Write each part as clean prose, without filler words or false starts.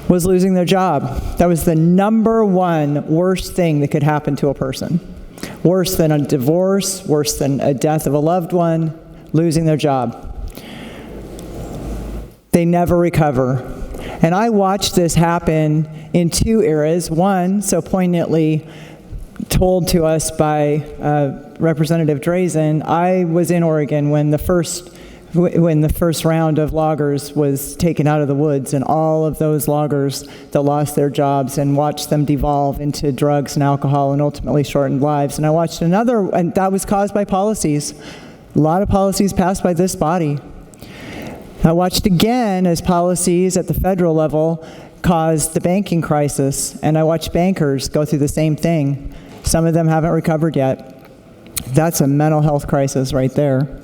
was losing their job. That was the number one worst thing that could happen to a person. Worse than a divorce, worse than a death of a loved one, losing their job. They never recover. And I watched this happen in two eras. One, so poignantly told to us by Representative Drazen. I was in Oregon when the first round of loggers was taken out of the woods, and all of those loggers that lost their jobs, and watched them devolve into drugs and alcohol and ultimately shortened lives. And I watched another, and that was caused by policies. A lot of policies passed by this body. I watched again as policies at the federal level caused the banking crisis, and I watched bankers go through the same thing. Some of them haven't recovered yet. That's a mental health crisis right there.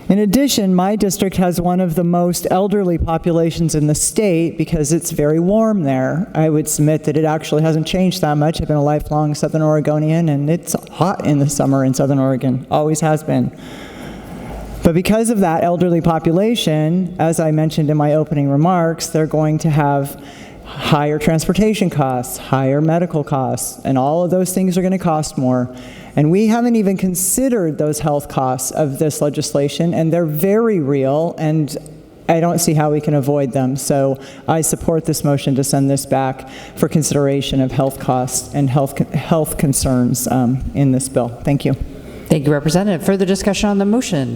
In addition, my district has one of the most elderly populations in the state because it's very warm there. I would submit that it actually hasn't changed that much. I've been a lifelong Southern Oregonian, and it's hot in the summer in Southern Oregon, always has been. But because of that elderly population, as I mentioned in my opening remarks, they're going to have higher transportation costs, higher medical costs, and all of those things are going to cost more. And we haven't even considered those health costs of this legislation, and they're very real, and I don't see how we can avoid them. So I support this motion to send this back for consideration of health costs and health concerns in this bill. Thank you. Thank you, Representative. Further discussion on the motion?